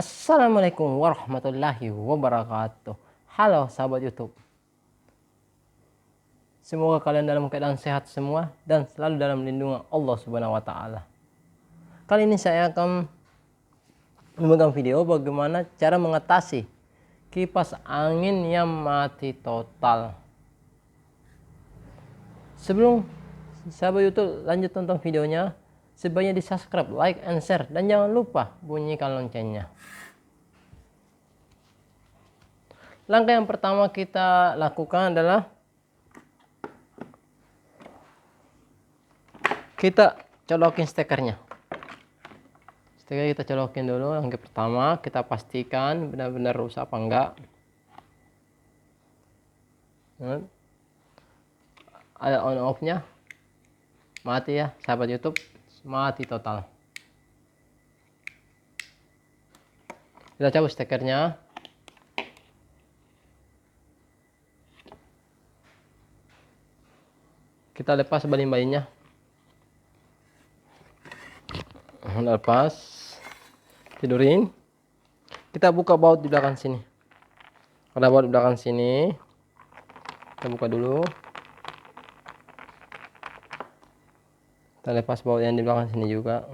Assalamualaikum warahmatullahi wabarakatuh. Halo sahabat YouTube. Semoga kalian dalam keadaan sehat semua dan selalu dalam lindungan Allah Subhanahu wa taala. Kali ini saya akan memegang video bagaimana cara mengatasi kipas angin yang mati total. Sebelum sahabat YouTube lanjut tonton videonya, sebaiknya di subscribe, like, and share, dan jangan lupa bunyikan loncengnya. Langkah yang pertama kita lakukan adalah kita colokin stekernya. Steker kita colokin dulu. Langkah pertama kita pastikan benar-benar rusak apa enggak. Ada on off nya, mati ya sahabat YouTube, mati total. Kita cabut stekernya. Kita lepas balin-balinnya. Lepas, tidurin. Kita buka baut di belakang sini. Ada baut di belakang sini. Kita buka dulu. Kita lepas baut yang di belakang sini juga.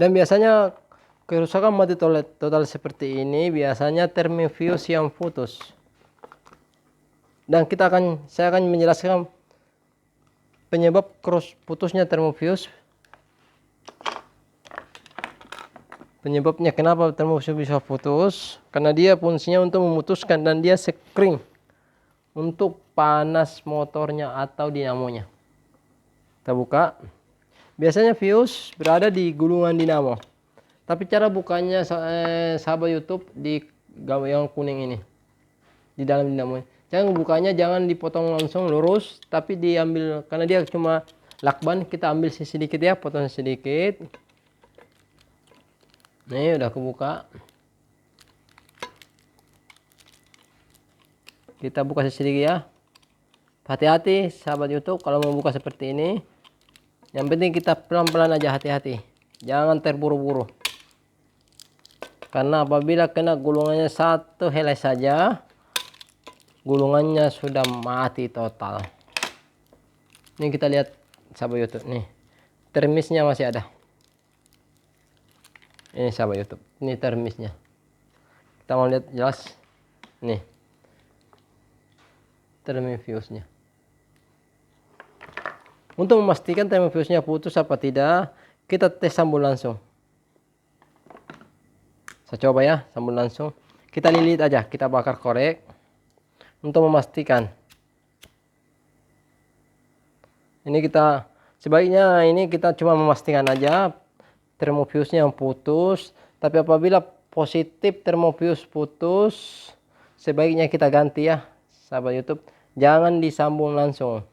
Dan biasanya kerusakan mati total seperti ini biasanya termofuse yang putus. Dan saya akan menjelaskan penyebab putusnya termofuse. Penyebabnya kenapa termofuse bisa putus? Karena dia fungsinya untuk memutuskan dan dia screen untuk panas motornya atau dinamonya. Kita buka. Biasanya fuse berada di gulungan dinamo. Tapi cara bukanya sahabat YouTube di yang kuning ini. Di dalam dinamo. Jangan bukanya jangan dipotong langsung lurus, tapi diambil karena dia cuma lakban, kita ambil sedikit ya, potong sedikit. Nih udah kebuka. Kita buka sedikit ya. Hati-hati sahabat YouTube kalau mau buka seperti ini. Yang penting kita pelan-pelan aja, hati-hati. Jangan terburu-buru. Karena apabila kena gulungannya satu helai saja, gulungannya sudah mati total. Ini kita lihat sahabat YouTube nih. Termisnya masih ada. Ini sahabat YouTube. Ini termisnya. Kita mau lihat jelas. Nih. Termofuse-nya. Untuk memastikan termofuse-nya putus apa tidak, kita tes sambung langsung. Saya coba ya, sambung langsung. Kita lilit aja, kita bakar korek. Untuk memastikan. Ini sebaiknya kita cuma memastikan aja termofuse-nya yang putus. Tapi apabila positif termofuse putus, sebaiknya kita ganti ya sahabat YouTube. Jangan disambung langsung.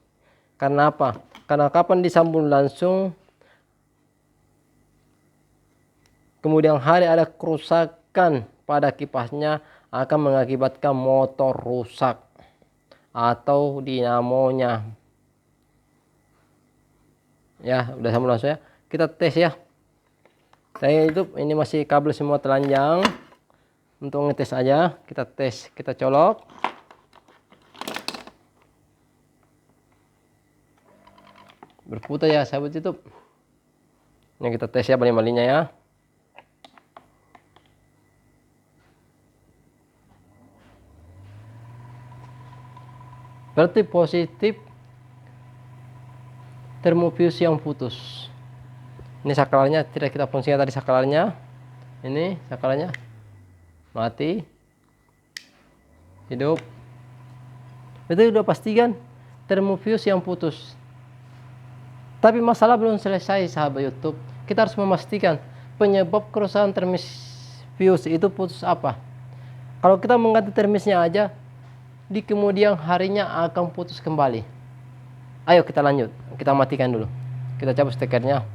Karena apa? Karena kapan disambung langsung, kemudian hari ada kerusakan pada kipasnya, akan mengakibatkan motor rusak atau dinamonya. Ya, udah sambung langsung ya. Kita tes ya. Saya itu ini masih kabel semua telanjang. Untuk ngetes aja, kita tes, kita colok. Berputar ya sahabat YouTube. Ini kita tes ya balin-balinnya ya. Berarti positif termofuse yang putus. Ini saklarnya tidak kita fungsikan tadi saklarnya. Ini saklarnya mati. Hidup. Itu udah pastikan termofuse yang putus. Tapi masalah belum selesai sahabat YouTube. Kita harus memastikan penyebab kerusakan termofuse itu putus apa. Kalau kita mengganti termisnya aja, di kemudian harinya akan putus kembali. Ayo kita lanjut, kita matikan dulu. Kita cabut stekernya.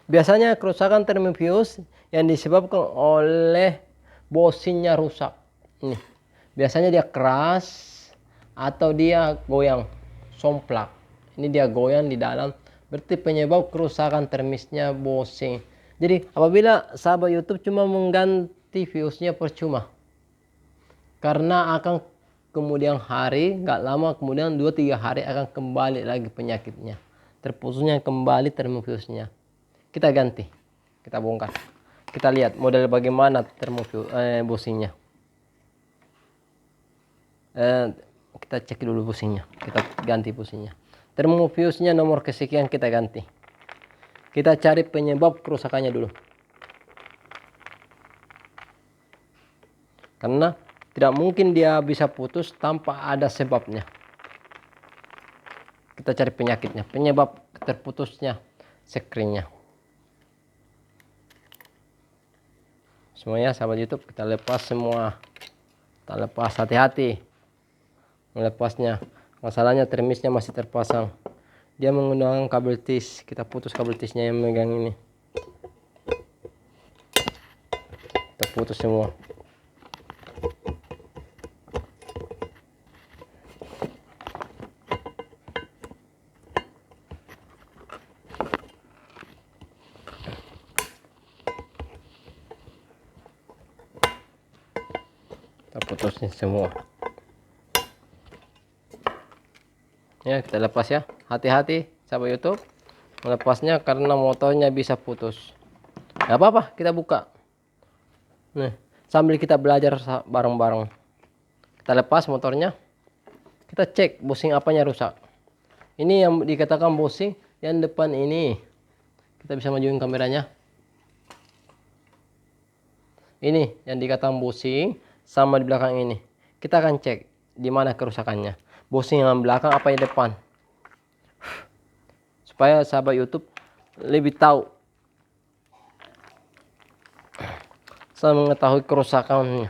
Biasanya kerusakan termofuse yang disebabkan oleh bosinnya rusak. Ini biasanya dia keras atau dia goyang, somplak. Ini dia goyang di dalam Berarti penyebab kerusakan termisnya bosing. Jadi apabila sahabat YouTube cuma mengganti fuse-nya percuma. Karena akan kemudian hari, nggak lama kemudian 2-3 hari akan kembali lagi penyakitnya. Terputusnya kembali termofuse-nya. Kita ganti, kita bongkar. Kita lihat model bagaimana bushingnya. Kita cek dulu bushingnya, kita ganti bushingnya. Termofuse-nya nomor kesekian kita ganti. Kita cari penyebab kerusakannya dulu. Karena tidak mungkin dia bisa putus tanpa ada sebabnya. Kita cari penyakitnya, penyebab terputusnya sekringnya. Semuanya sahabat YouTube kita lepas semua. Kita lepas, hati-hati melepasnya. Masalahnya termisnya masih terpasang. Dia menggunakan kabel tis. Kita putus kabel tisnya yang megang ini. Kita putus semua. Kita putusin semua. Ya, kita lepas ya. Hati-hati sahabat YouTube melepasnya karena motornya bisa putus. Gak apa-apa, kita buka. Nih, sambil kita belajar bareng-bareng. Kita lepas motornya. Kita cek bushing apanya rusak. Ini yang dikatakan bushing yang depan ini. Kita bisa majuin kameranya. Ini yang dikatakan bushing sama di belakang ini. Kita akan cek di mana kerusakannya. Bushing yang belakang apa yang depan. Supaya sahabat YouTube lebih tahu. Saya mengetahui kerusakannya.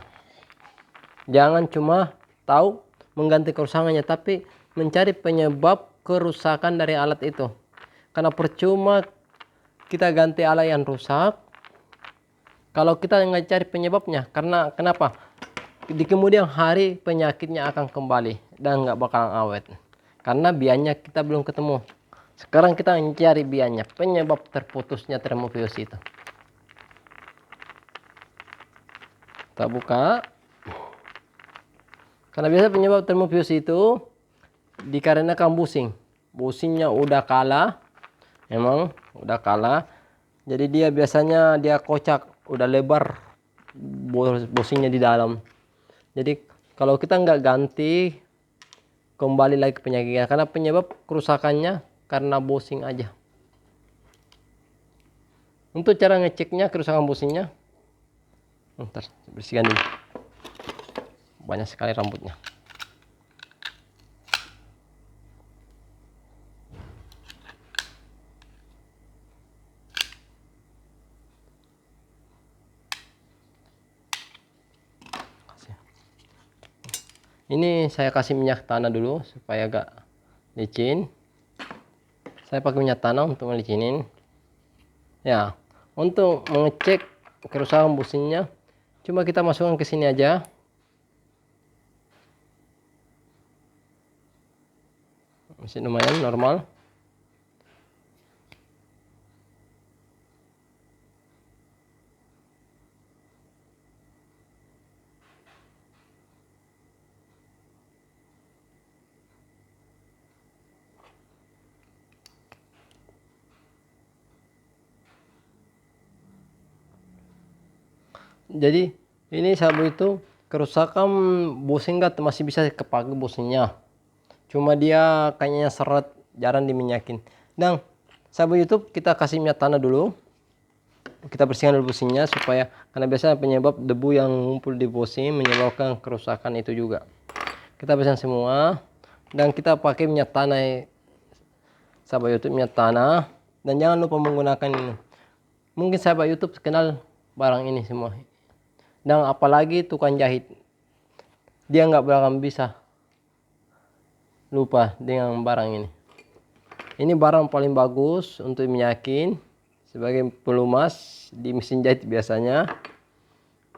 Jangan cuma tahu mengganti kerusakannya, tapi mencari penyebab kerusakan dari alat itu. Karena percuma kita ganti alat yang rusak kalau kita nggak cari penyebabnya. Karena kenapa? Di kemudian hari penyakitnya akan kembali dan nggak bakalan awet. Karena bianya kita belum ketemu. Sekarang kita mencari bianya, penyebab terputusnya termofuse itu. Kita buka. Karena biasa penyebab termofuse itu dikarenakan bushing. Bushingnya udah kalah. Memang udah kalah. Jadi dia biasanya dia kocak, udah lebar bushingnya di dalam. Jadi kalau kita nggak ganti kembali lagi ke penyakitnya. Karena penyebab kerusakannya karena bushing aja. Untuk cara ngeceknya kerusakan bushingnya, ntar bersihkan dulu. Banyak sekali rambutnya. Ini saya kasih minyak tanah dulu supaya agak licin. Saya pakai minyak tanah untuk melicinin. Ya, untuk mengecek kerusakan bushingnya, cuma kita masukkan ke sini aja. Masih lumayan normal. Jadi ini sahabat itu kerusakan bushing masih bisa kepake bushingnya. Cuma dia kayaknya seret, jarang diminyakin. Dan sahabat YouTube kita kasih minyak tanah dulu. Kita bersihkan dulu bushingnya supaya, karena biasanya penyebab debu yang ngumpul di bushing menyebabkan kerusakan itu juga. Kita bersihkan semua dan kita pakai minyak tanah sahabat YouTube, minyak tanah. Dan jangan lupa menggunakan ini. Mungkin sahabat YouTube kenal barang ini semua. Dan apalagi tukang jahit, dia nggak bakal bisa lupa dengan barang ini. Ini barang paling bagus untuk minyakin sebagai pelumas di mesin jahit biasanya.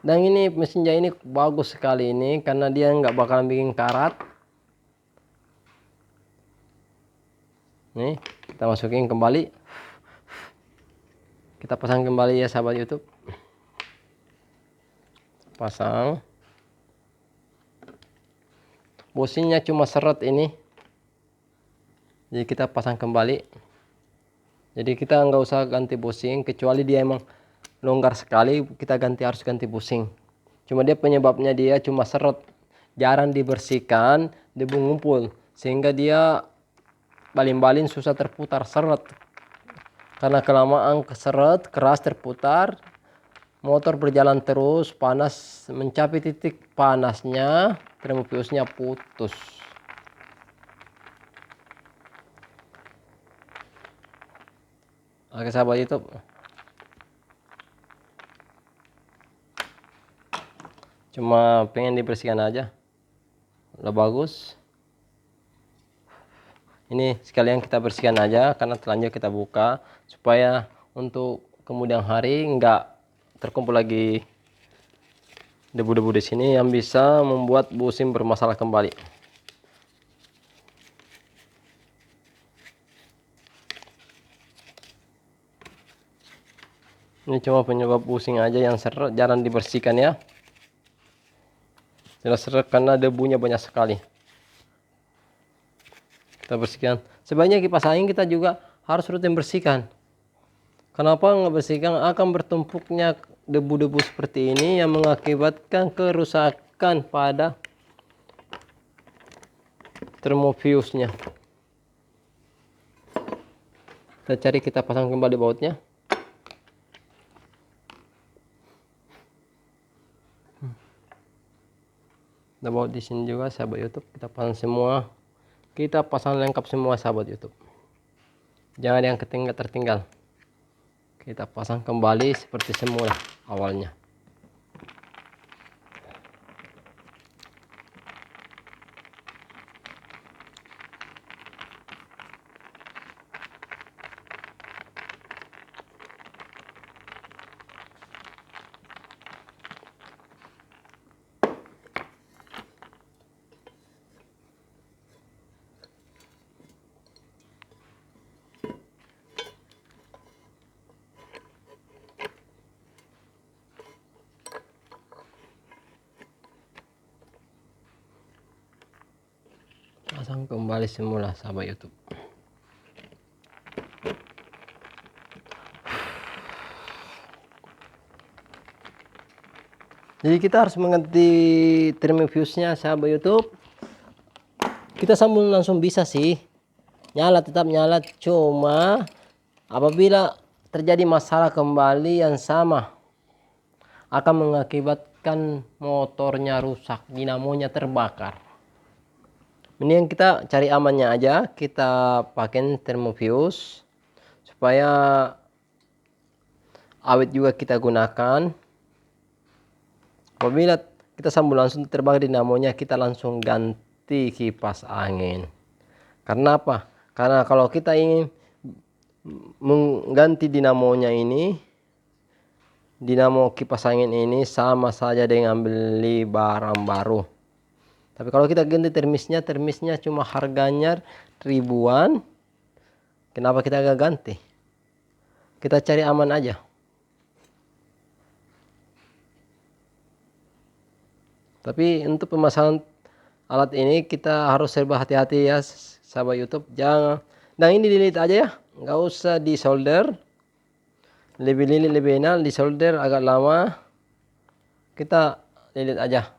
Dan ini mesin jahit ini bagus sekali ini karena dia nggak bakalan bikin karat. Nih kita Kita masukin kembali. Kita pasang kembali ya sahabat YouTube. Pasang. Bushingnya cuma seret ini. Jadi kita pasang kembali. Jadi kita nggak usah ganti bushing, kecuali dia emang longgar sekali, kita harus ganti bushing. Cuma dia penyebabnya dia cuma seret, jarang dibersihkan, debu ngumpul, sehingga dia baling-baling susah terputar seret. Karena kelamaan keseret, keras terputar, motor berjalan terus, panas, mencapai titik panasnya, termofusnya putus. Oke sahabat YouTube, cuma pengen dibersihkan aja, udah bagus. Ini sekalian kita bersihkan aja, karena telanjur kita buka supaya untuk kemudian hari nggak terkumpul lagi debu-debu di sini yang bisa membuat bushing bermasalah kembali. Ini cuma penyebab bushing aja yang seret, jarang dibersihkan ya. Jelas seret karena debunya banyak sekali. Kita bersihkan. Sebaiknya kipas angin kita juga harus rutin bersihkan. Kenapa nggak bersihkan? Akan bertumpuknya debu-debu seperti ini yang mengakibatkan kerusakan pada termofusnya. Kita cari, kita pasang kembali bautnya. Ada baut di sini juga sahabat YouTube, kita pasang semua. Kita pasang lengkap semua sahabat YouTube. Jangan yang tertinggal. Kita pasang kembali seperti semula awalnya. Pasang kembali semula sahabat YouTube. Jadi kita harus mengganti termofusnya sahabat YouTube. Kita sambung langsung bisa sih, nyala, tetap nyala, cuma apabila terjadi masalah kembali yang sama akan mengakibatkan motornya rusak, dinamonya terbakar. Mending kita cari amannya aja, kita pakai termofus supaya awet juga kita gunakan. Apabila kita sambung langsung terbakar dinamonya, kita langsung ganti kipas angin. Karena apa? Karena kalau kita ingin mengganti dinamonya ini, dinamo kipas angin ini sama saja dengan beli barang baru. Tapi kalau kita ganti termisnya cuma harganya ribuan. Kenapa kita gak ganti? Kita cari aman aja. Tapi untuk pemasangan alat ini kita harus serba hati-hati ya sahabat YouTube. Jangan, nah ini dililit aja ya, nggak usah di solder. Lebih lilit lebih enak, di solder agak lama. Kita lilit aja.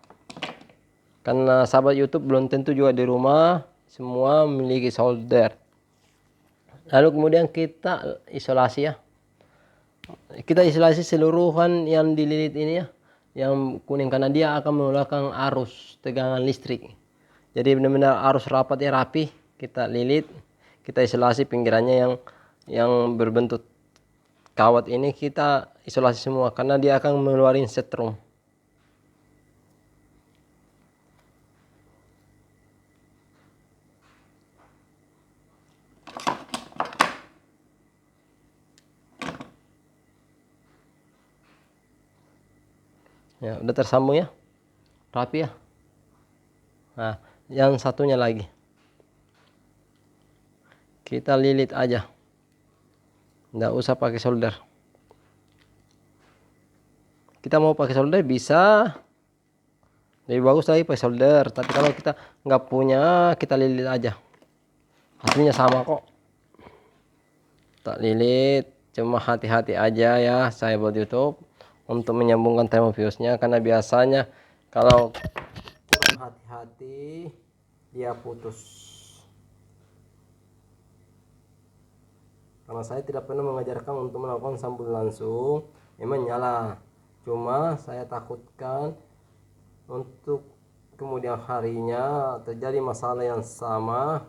Karena sahabat YouTube belum tentu juga di rumah semua memiliki solder. Lalu kemudian kita isolasi ya. Kita isolasi seluruhan yang dililit ini ya, yang kuning, karena dia akan mengeluarkan arus tegangan listrik. Jadi benar-benar arus rapat ya, rapi. Kita lilit, kita isolasi pinggirannya yang berbentuk kawat ini, kita isolasi semua karena dia akan mengeluarkan setrum. Ya, udah tersambung ya, rapi ya. Nah, yang satunya lagi kita lilit aja. nggak usah pakai solder. Kita mau pakai solder bisa, lebih bagus lagi pakai solder, tapi kalau kita nggak punya, kita lilit aja, hasilnya sama kok. Tak lilit, cuma hati-hati aja ya saya buat YouTube untuk menyambungkan termofusnya, karena biasanya kalau kurang hati-hati dia putus. Karena saya tidak pernah mengajarkan untuk melakukan sambung langsung, memang nyala, cuma saya takutkan untuk kemudian harinya terjadi masalah yang sama,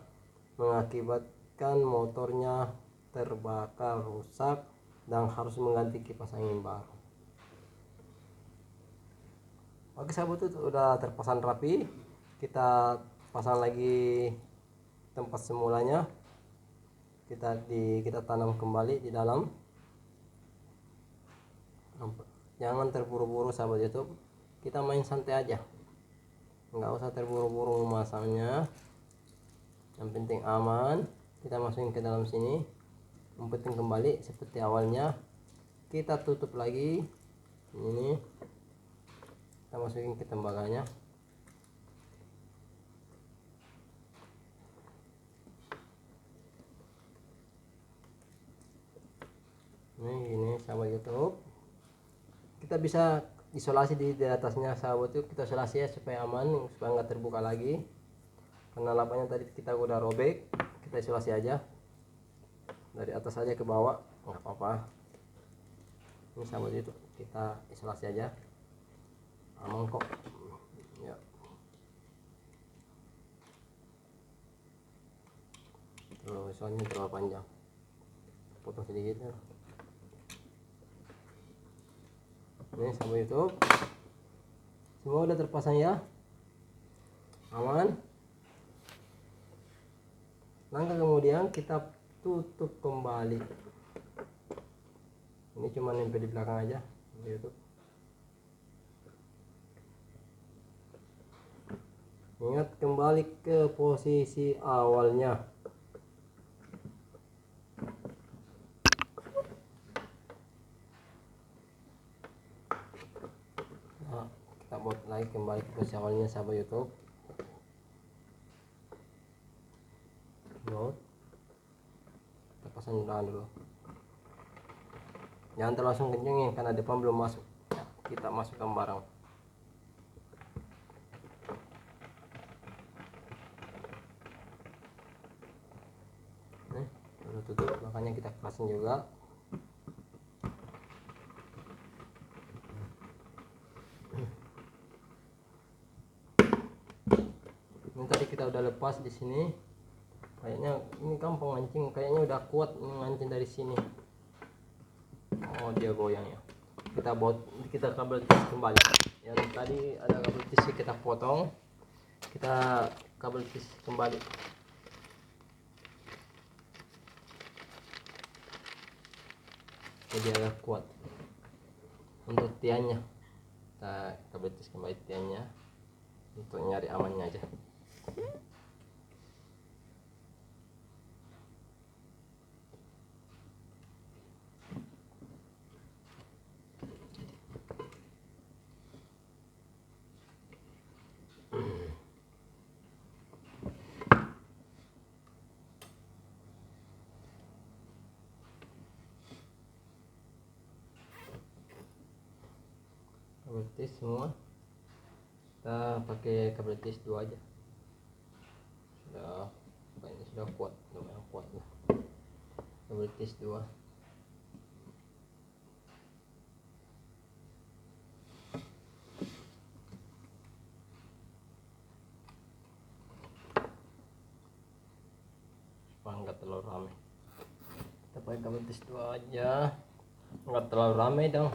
mengakibatkan motornya terbakar, rusak, dan harus mengganti kipas angin baru. Oke sahabat, itu udah terpasang rapi, kita pasang lagi tempat semulanya, kita tanam kembali di dalam. Jangan terburu-buru sahabat YouTube, kita main santai aja, nggak usah terburu-buru memasangnya, yang penting aman. Kita masukin ke dalam sini, umpetin kembali seperti awalnya, kita tutup lagi ini, kita masukin ke tembaganya. Ini sahabat YouTube, kita bisa isolasi di atasnya sahabat YouTube, kita isolasi ya supaya aman, supaya nggak terbuka lagi, karena lapanya tadi kita udah robek. Kita isolasi aja dari atas aja ke bawah, nggak apa-apa. Ini sahabat YouTube, kita isolasi aja, aman kok ya. Terus soalnya terlalu panjang, potong sedikit ya. Ini sahabat YouTube, semua udah terpasang ya, aman. Langkah kemudian kita tutup kembali. Ini cuma nempel di belakang aja YouTube. Ingat kembali ke posisi awalnya. Nah, kita buat lagi kembali ke posisi awalnya sahabat YouTube. Kita pasang dulu, jangan terlalu langsung kencengin karena depan belum masuk ya, kita masukkan barang. Baru tutup, makanya kita pasang juga. Ini tadi kita udah lepas di sini, kayaknya ini kan pengancing kayaknya udah kuat mengancing dari sini. Oh dia goyang ya, kita kabel tis kembali. Yang tadi ada kabel tis kita potong, kita kabel tis kembali. Jadi agak kuat untuk tiannya, kita kabel tis kembali tiannya untuk nyari amannya aja. Kabel tis semua, kita pakai kabel tis 2 aja, sudah kuat, lumayan kuat lah kabel tis 2. Supaya nggak terlalu ramai, kita pakai kabel tis 2 aja, nggak terlalu ramai dong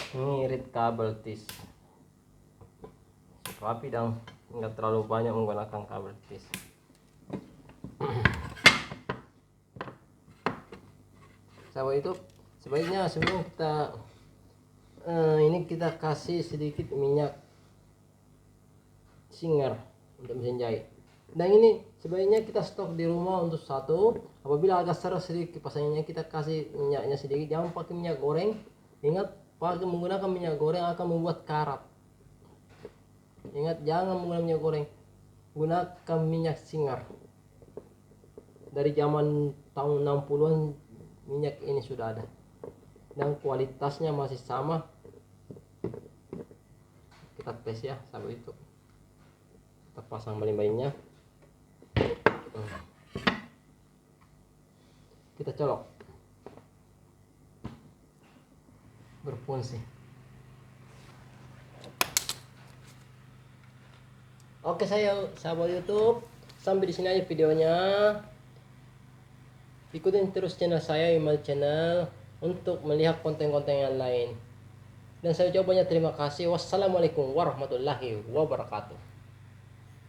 ngirit kabel tis, rapi dong, nggak terlalu banyak menggunakan kabel tis. Sahabat itu sebaiknya sebelum kita ini kita kasih sedikit minyak singer untuk mesin jahit. Dan ini sebaiknya kita stok di rumah untuk 1 Apabila agak serak sedikit kipasannya, kita kasih minyaknya sedikit. Jangan pakai minyak goreng. Ingat, pakai menggunakan minyak goreng akan membuat karat. Ingat, jangan menggunakan minyak goreng, gunakan minyak singar. Dari zaman tahun 60-an minyak ini sudah ada dan kualitasnya masih sama. Kita tes ya, sampai itu kita pasang baling-balingnya, kita colok, berfungsi. Oke, sahabat YouTube, sampai di sini aja videonya. Ikutin terus channel saya, Imal Channel, untuk melihat konten-konten yang lain. Dan saya ucapkan banyak terima kasih. Wassalamualaikum warahmatullahi wabarakatuh.